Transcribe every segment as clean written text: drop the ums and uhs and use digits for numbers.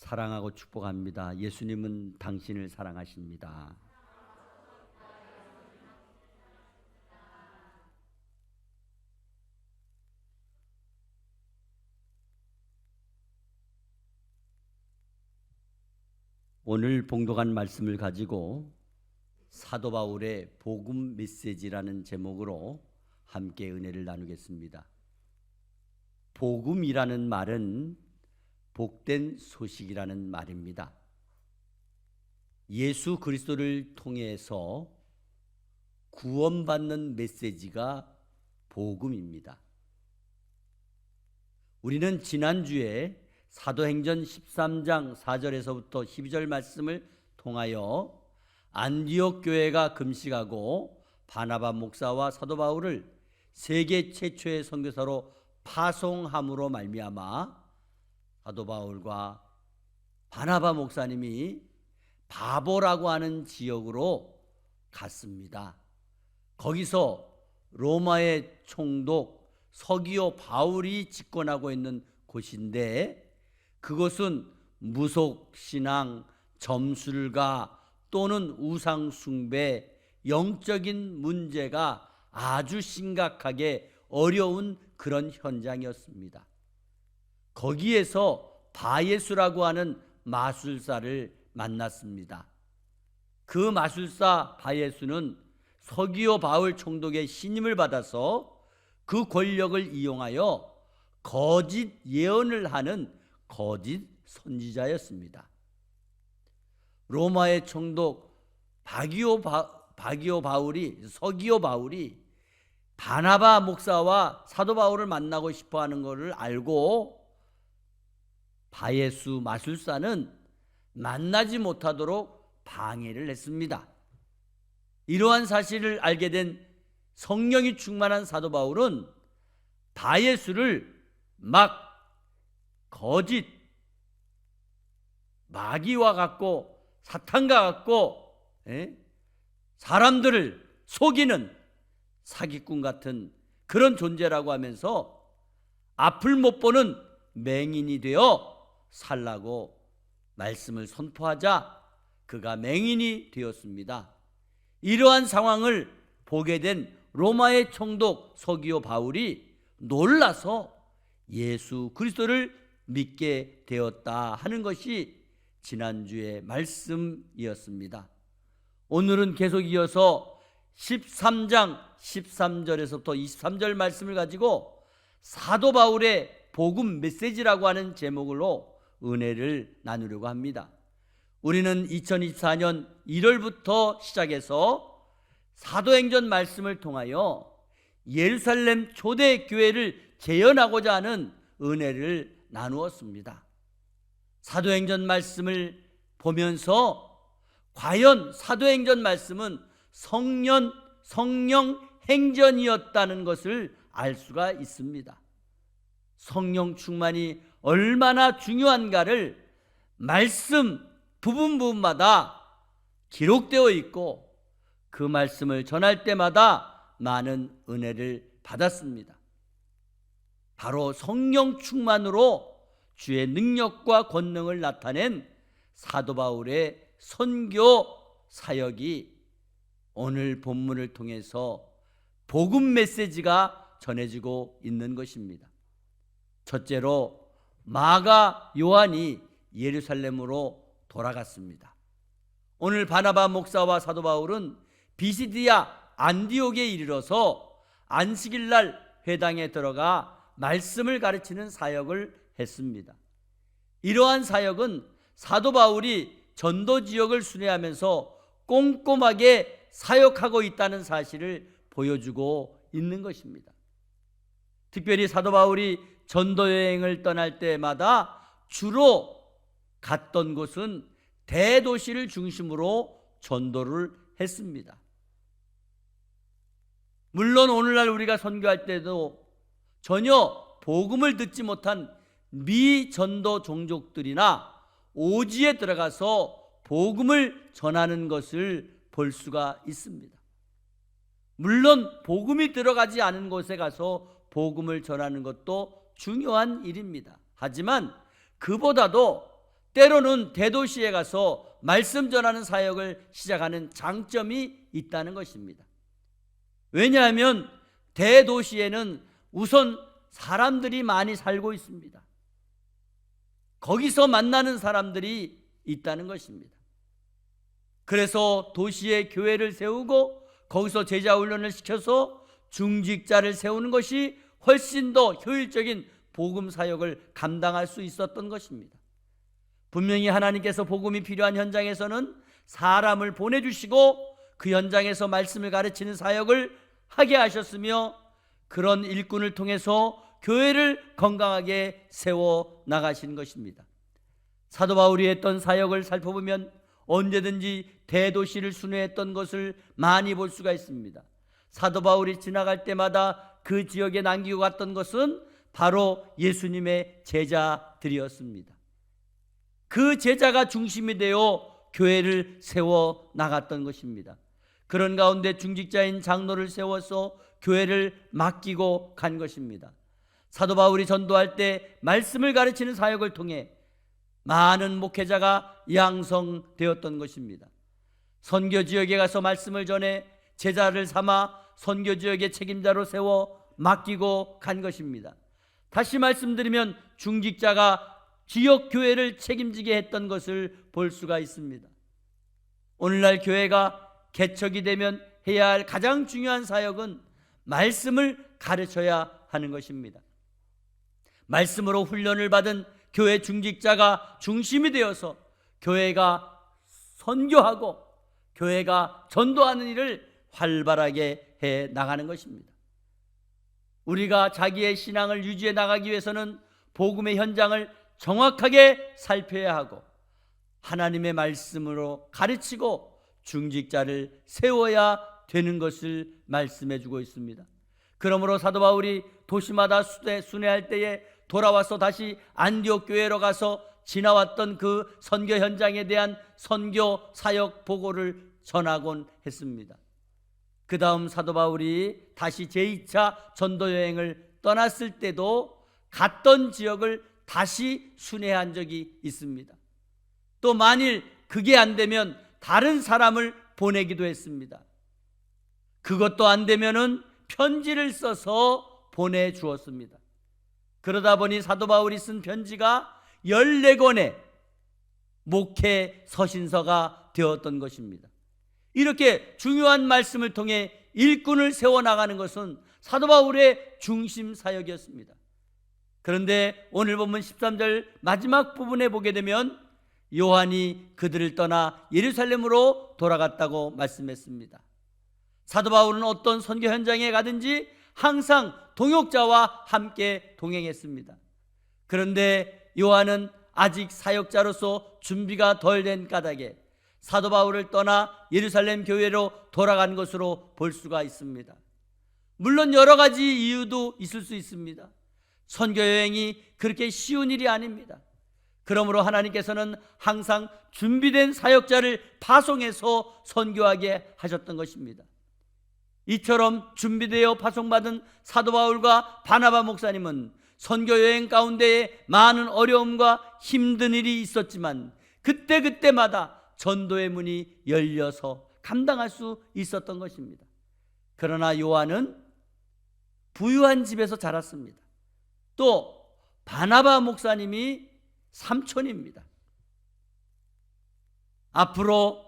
사랑하고 축복합니다. 예수님은 당신을 사랑하십니다. 오늘 봉독한 말씀을 가지고 사도 바울의 복음 메시지라는 제목으로 함께 은혜를 나누겠습니다. 복음이라는 말은 복된 소식이라는 말입니다. 예수 그리스도를 통해서 구원받는 메시지가 복음입니다. 우리는 지난주에 사도행전 13장 4절에서부터 12절 말씀을 통하여 안디옥 교회가 금식하고 바나바 목사와 사도 바울을 세계 최초의 선교사로 파송함으로 말미암아 사도 바울과 바나바 목사님이 바보라고 하는 지역으로 갔습니다. 거기서 로마의 총독 서기오 바울이 집권하고 있는 곳인데, 그것은 무속신앙, 점술가 또는 우상숭배, 영적인 문제가 아주 심각하게 어려운 그런 현장이었습니다. 거기에서 바예수라고 하는 마술사를 만났습니다. 그 마술사 바예수는 서기오 바울 총독의 신임을 받아서 그 권력을 이용하여 거짓 예언을 하는 거짓 선지자였습니다. 로마의 총독 서기오 바울이 바나바 목사와 사도 바울을 만나고 싶어하는 것을 알고 바예수 마술사는 만나지 못하도록 방해를 했습니다. 이러한 사실을 알게 된 성령이 충만한 사도 바울은 바예수를 막 거짓 마귀와 같고 사탄과 같고 사람들을 속이는 사기꾼 같은 그런 존재라고 하면서 앞을 못 보는 맹인이 되어 살라고 말씀을 선포하자 그가 맹인이 되었습니다. 이러한 상황을 보게 된 로마의 총독 서기오 바울이 놀라서 예수 그리스도를 믿게 되었다 하는 것이 지난주의 말씀이었습니다. 오늘은 계속 이어서 13장 13절에서부터 23절 말씀을 가지고 사도 바울의 복음 메시지라고 하는 제목으로 은혜를 나누려고 합니다. 우리는 2024년 1월부터 시작해서 사도행전 말씀을 통하여 예루살렘 초대교회를 재현하고자 하는 은혜를 나누었습니다. 사도행전 말씀을 보면서 과연 사도행전 말씀은 성령 행전이었다는 것을 알 수가 있습니다. 성령 충만이 얼마나 중요한가를 말씀 부분마다 기록되어 있고 그 말씀을 전할 때마다 많은 은혜를 받았습니다. 바로 성령 충만으로 주의 능력과 권능을 나타낸 사도 바울의 선교 사역이 오늘 본문을 통해서 복음 메시지가 전해지고 있는 것입니다. 첫째로 마가 요한이 예루살렘으로 돌아갔습니다. 오늘 바나바 목사와 사도 바울은 비시디아 안디옥에 이르러서 안식일날 회당에 들어가 말씀을 가르치는 사역을 했습니다. 이러한 사역은 사도 바울이 전도 지역을 순회하면서 꼼꼼하게 사역하고 있다는 사실을 보여주고 있는 것입니다. 특별히 사도 바울이 전도 여행을 떠날 때마다 주로 갔던 곳은 대도시를 중심으로 전도를 했습니다. 물론 오늘날 우리가 선교할 때도 전혀 복음을 듣지 못한 미전도 종족들이나 오지에 들어가서 복음을 전하는 것을 볼 수가 있습니다. 물론 복음이 들어가지 않은 곳에 가서 복음을 전하는 것도 중요한 일입니다. 하지만 그보다도 때로는 대도시에 가서 말씀 전하는 사역을 시작하는 장점이 있다는 것입니다. 왜냐하면 대도시에는 우선 사람들이 많이 살고 있습니다. 거기서 만나는 사람들이 있다는 것입니다. 그래서 도시에 교회를 세우고 거기서 제자 훈련을 시켜서 중직자를 세우는 것이 훨씬 더 효율적인 복음 사역을 감당할 수 있었던 것입니다. 분명히 하나님께서 복음이 필요한 현장에서는 사람을 보내주시고 그 현장에서 말씀을 가르치는 사역을 하게 하셨으며, 그런 일꾼을 통해서 교회를 건강하게 세워 나가신 것입니다. 사도 바울이 했던 사역을 살펴보면 언제든지 대도시를 순회했던 것을 많이 볼 수가 있습니다. 사도 바울이 지나갈 때마다 그 지역에 남기고 갔던 것은 바로 예수님의 제자들이었습니다. 그 제자가 중심이 되어 교회를 세워 나갔던 것입니다. 그런 가운데 중직자인 장로를 세워서 교회를 맡기고 간 것입니다. 사도 바울이 전도할 때 말씀을 가르치는 사역을 통해 많은 목회자가 양성되었던 것입니다. 선교 지역에 가서 말씀을 전해 제자를 삼아 선교 지역의 책임자로 세워 맡기고 간 것입니다. 다시 말씀드리면 중직자가 지역 교회를 책임지게 했던 것을 볼 수가 있습니다. 오늘날 교회가 개척이 되면 해야 할 가장 중요한 사역은 말씀을 가르쳐야 하는 것입니다. 말씀으로 훈련을 받은 교회 중직자가 중심이 되어서 교회가 선교하고 교회가 전도하는 일을 활발하게 해 나가는 것입니다. 우리가 자기의 신앙을 유지해 나가기 위해서는 복음의 현장을 정확하게 살펴야 하고 하나님의 말씀으로 가르치고 중직자를 세워야 되는 것을 말씀해 주고 있습니다. 그러므로 사도 바울이 도시마다 순회할 때에 돌아와서 다시 안디옥 교회로 가서 지나왔던 그 선교 현장에 대한 선교 사역 보고를 전하곤 했습니다. 그 다음 사도 바울이 다시 제2차 전도 여행을 떠났을 때도 갔던 지역을 다시 순회한 적이 있습니다. 또 만일 그게 안 되면 다른 사람을 보내기도 했습니다. 그것도 안 되면은 편지를 써서 보내주었습니다. 그러다 보니 사도 바울이 쓴 편지가 14권의 목회 서신서가 되었던 것입니다. 이렇게 중요한 말씀을 통해 일꾼을 세워나가는 것은 사도 바울의 중심 사역이었습니다. 그런데 오늘 본문 13절 마지막 부분에 보게 되면 요한이 그들을 떠나 예루살렘으로 돌아갔다고 말씀했습니다. 사도 바울은 어떤 선교 현장에 가든지 항상 동역자와 함께 동행했습니다. 그런데 요한은 아직 사역자로서 준비가 덜 된 까닭에 사도 바울을 떠나 예루살렘 교회로 돌아간 것으로 볼 수가 있습니다. 물론 여러 가지 이유도 있을 수 있습니다. 선교 여행이 그렇게 쉬운 일이 아닙니다. 그러므로 하나님께서는 항상 준비된 사역자를 파송해서 선교하게 하셨던 것입니다. 이처럼 준비되어 파송받은 사도 바울과 바나바 목사님은 선교 여행 가운데에 많은 어려움과 힘든 일이 있었지만 그때마다 전도의 문이 열려서 감당할 수 있었던 것입니다. 그러나 요한은 부유한 집에서 자랐습니다. 또 바나바 목사님이 삼촌입니다. 앞으로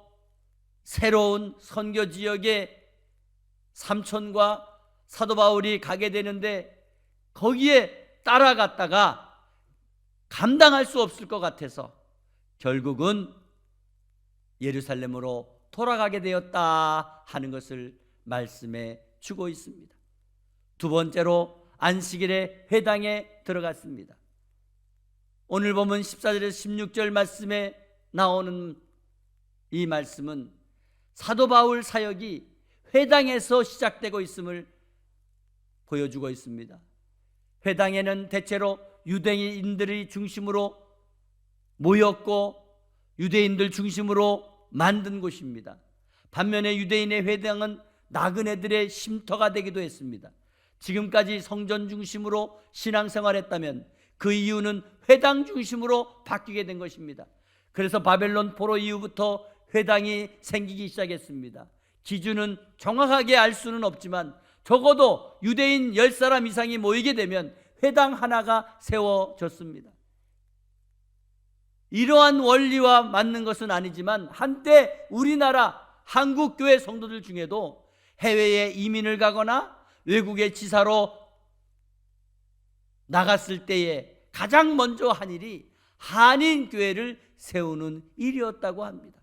새로운 선교 지역에 삼촌과 사도 바울이 가게 되는데 거기에 따라갔다가 감당할 수 없을 것 같아서 결국은 예루살렘으로 돌아가게 되었다 하는 것을 말씀해 주고 있습니다. 두 번째로 안식일에 회당에 들어갔습니다. 오늘 보면 14절에서 16절 말씀에 나오는 이 말씀은 사도 바울 사역이 회당에서 시작되고 있음을 보여주고 있습니다. 회당에는 대체로 유대인들이 중심으로 모였고 유대인들 중심으로 만든 곳입니다. 반면에 유대인의 회당은 나그네들의 쉼터가 되기도 했습니다. 지금까지 성전 중심으로 신앙생활했다면 그 이유는 회당 중심으로 바뀌게 된 것입니다. 그래서 바벨론 포로 이후부터 회당이 생기기 시작했습니다. 기준은 정확하게 알 수는 없지만 적어도 유대인 10사람 이상이 모이게 되면 회당 하나가 세워졌습니다. 이러한 원리와 맞는 것은 아니지만 한때 우리나라 한국교회 성도들 중에도 해외에 이민을 가거나 외국의 지사로 나갔을 때에 가장 먼저 한 일이 한인교회를 세우는 일이었다고 합니다.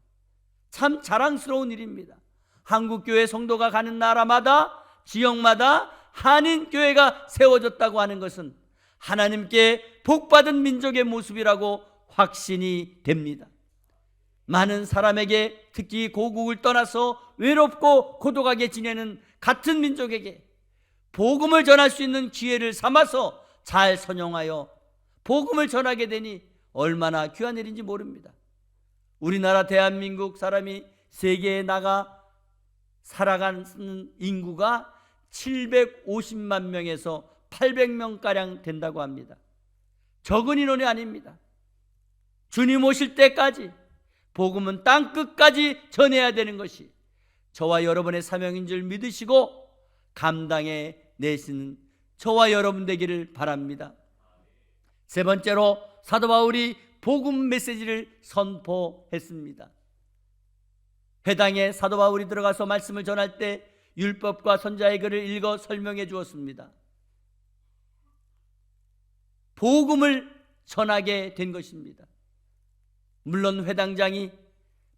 참 자랑스러운 일입니다. 한국교회 성도가 가는 나라마다 지역마다 한인교회가 세워졌다고 하는 것은 하나님께 복받은 민족의 모습이라고 확신이 됩니다. 많은 사람에게, 특히 고국을 떠나서 외롭고 고독하게 지내는 같은 민족에게 복음을 전할 수 있는 기회를 삼아서 잘 선용하여 복음을 전하게 되니 얼마나 귀한 일인지 모릅니다. 우리나라 대한민국 사람이 세계에 나가 살아가는 인구가 750만 명에서 800명가량 된다고 합니다. 적은 인원이 아닙니다. 주님 오실 때까지 복음은 땅끝까지 전해야 되는 것이 저와 여러분의 사명인 줄 믿으시고 감당해 내시는 저와 여러분 되기를 바랍니다. 세 번째로 사도 바울이 복음 메시지를 선포했습니다. 회당에 사도 바울이 들어가서 말씀을 전할 때 율법과 선지자의 글을 읽어 설명해 주었습니다. 복음을 전하게 된 것입니다. 물론 회당장이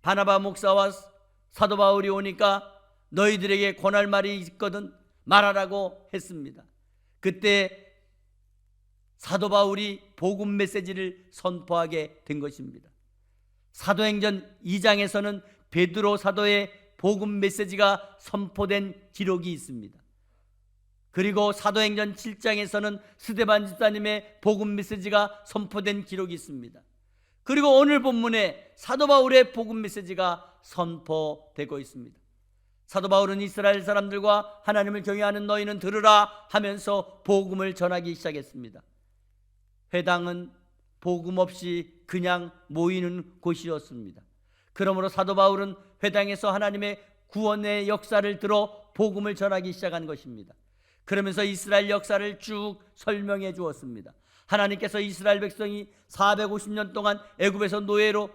바나바 목사와 사도 바울이 오니까 너희들에게 권할 말이 있거든 말하라고 했습니다. 그때 사도 바울이 복음 메시지를 선포하게 된 것입니다. 사도행전 2장에서는 베드로 사도의 복음 메시지가 선포된 기록이 있습니다. 그리고 사도행전 7장에서는 스데반 집사님의 복음 메시지가 선포된 기록이 있습니다. 그리고 오늘 본문에 사도 바울의 복음 메시지가 선포되고 있습니다. 사도 바울은 이스라엘 사람들과 하나님을 경외하는 너희는 들으라 하면서 복음을 전하기 시작했습니다. 회당은 복음 없이 그냥 모이는 곳이었습니다. 그러므로 사도 바울은 회당에서 하나님의 구원의 역사를 들어 복음을 전하기 시작한 것입니다. 그러면서 이스라엘 역사를 쭉 설명해 주었습니다. 하나님께서 이스라엘 백성이 450년 동안 애굽에서 노예로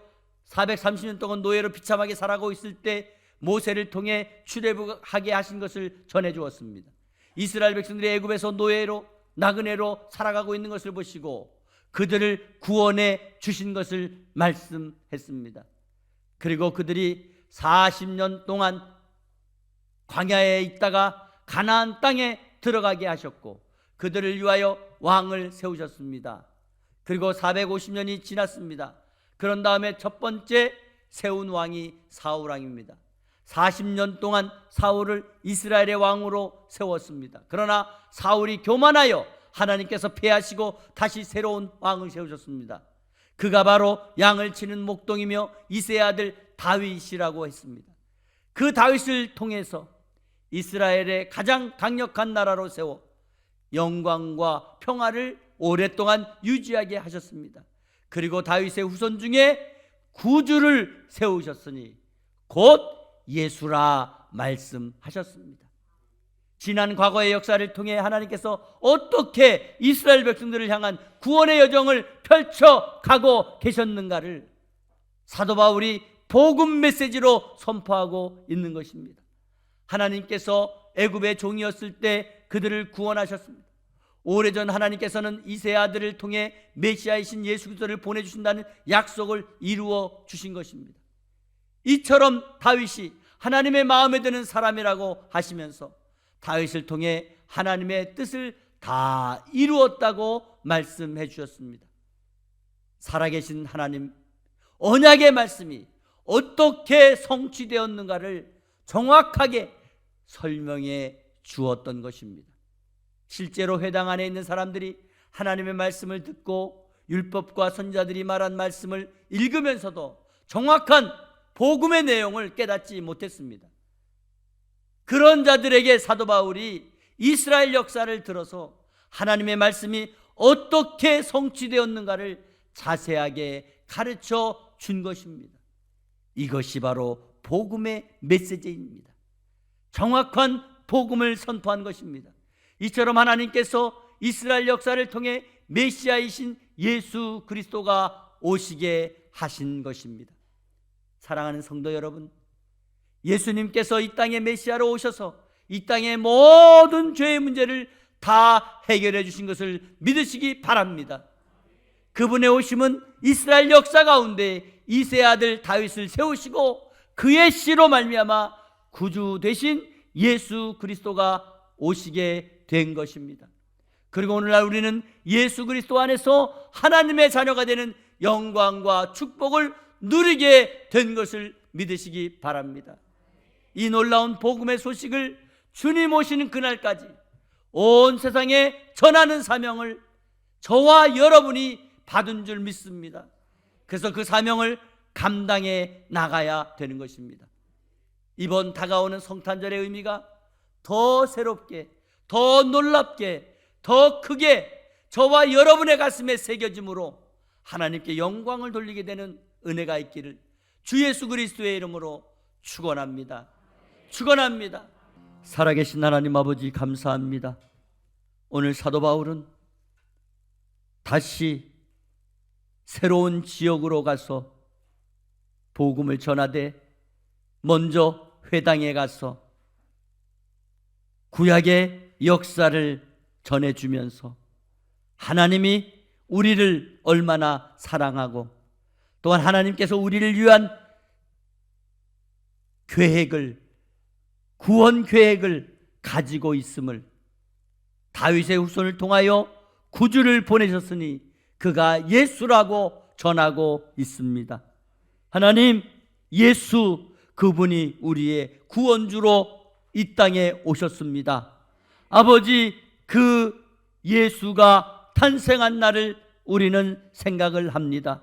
430년 동안 노예로 비참하게 살아가고 있을 때 모세를 통해 출애굽하게 하신 것을 전해 주었습니다. 이스라엘 백성들이 애굽에서 노예로 나그네로 살아가고 있는 것을 보시고 그들을 구원해 주신 것을 말씀했습니다. 그리고 그들이 40년 동안 광야에 있다가 가나안 땅에 들어가게 하셨고 그들을 위하여 왕을 세우셨습니다. 그리고 450년이 지났습니다. 그런 다음에 첫 번째 세운 왕이 사울 왕입니다. 40년 동안 사울을 이스라엘의 왕으로 세웠습니다. 그러나 사울이 교만하여 하나님께서 패하시고 다시 새로운 왕을 세우셨습니다. 그가 바로 양을 치는 목동이며 이새의 아들 다윗이라고 했습니다. 그 다윗을 통해서 이스라엘의 가장 강력한 나라로 세워 영광과 평화를 오랫동안 유지하게 하셨습니다. 그리고 다윗의 후손 중에 구주를 세우셨으니 곧 예수라 말씀하셨습니다. 지난 과거의 역사를 통해 하나님께서 어떻게 이스라엘 백성들을 향한 구원의 여정을 펼쳐가고 계셨는가를 사도 바울이 복음 메시지로 선포하고 있는 것입니다. 하나님께서 애굽의 종이었을 때 그들을 구원하셨습니다. 오래전 하나님께서는 이새의 아들을 통해 메시아이신 예수 그리스도를 보내주신다는 약속을 이루어 주신 것입니다. 이처럼 다윗이 하나님의 마음에 드는 사람이라고 하시면서 다윗을 통해 하나님의 뜻을 다 이루었다고 말씀해 주셨습니다. 살아계신 하나님, 언약의 말씀이 어떻게 성취되었는가를 정확하게 설명해 주었던 것입니다. 실제로 회당 안에 있는 사람들이 하나님의 말씀을 듣고 율법과 선지자들이 말한 말씀을 읽으면서도 정확한 복음의 내용을 깨닫지 못했습니다. 그런 자들에게 사도 바울이 이스라엘 역사를 들어서 하나님의 말씀이 어떻게 성취되었는가를 자세하게 가르쳐 준 것입니다. 이것이 바로 복음의 메시지입니다. 정확한 복음을 선포한 것입니다. 이처럼 하나님께서 이스라엘 역사를 통해 메시아이신 예수 그리스도가 오시게 하신 것입니다. 사랑하는 성도 여러분, 예수님께서 이 땅에 메시아로 오셔서 이 땅의 모든 죄의 문제를 다 해결해 주신 것을 믿으시기 바랍니다. 그분의 오심은 이스라엘 역사 가운데 이새의 아들 다윗을 세우시고 그의 씨로 말미암아 구주 되신 예수 그리스도가 오시게 된 것입니다. 그리고 오늘날 우리는 예수 그리스도 안에서 하나님의 자녀가 되는 영광과 축복을 누리게 된 것을 믿으시기 바랍니다. 이 놀라운 복음의 소식을 주님 오시는 그날까지 온 세상에 전하는 사명을 저와 여러분이 받은 줄 믿습니다. 그래서 그 사명을 감당해 나가야 되는 것입니다. 이번 다가오는 성탄절의 의미가 더 새롭게, 더 놀랍게, 더 크게 저와 여러분의 가슴에 새겨짐으로 하나님께 영광을 돌리게 되는 은혜가 있기를 주 예수 그리스도의 이름으로 축원합니다. 축원합니다. 살아계신 하나님 아버지 감사합니다. 오늘 사도 바울은 다시 새로운 지역으로 가서 복음을 전하되 먼저 회당에 가서 구약의 역사를 전해주면서 하나님이 우리를 얼마나 사랑하고 또한 하나님께서 우리를 위한 계획을, 구원 계획을 가지고 있음을, 다윗의 후손을 통하여 구주를 보내셨으니 그가 예수라고 전하고 있습니다. 하나님, 예수 그분이 우리의 구원주로 이 땅에 오셨습니다. 아버지, 그 예수가 탄생한 날을 우리는 생각을 합니다.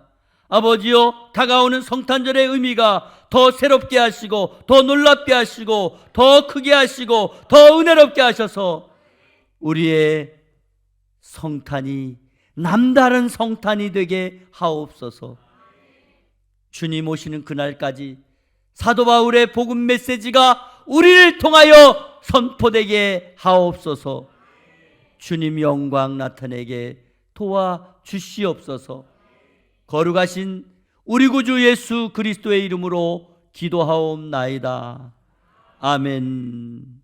아버지요, 다가오는 성탄절의 의미가 더 새롭게 하시고 더 놀랍게 하시고 더 크게 하시고 더 은혜롭게 하셔서 우리의 성탄이 남다른 성탄이 되게 하옵소서. 주님 오시는 그날까지 사도 바울의 복음 메시지가 우리를 통하여 선포되게 하옵소서. 주님 영광 나타내게 도와주시옵소서. 거룩하신 우리 구주 예수 그리스도의 이름으로 기도하옵나이다. 아멘.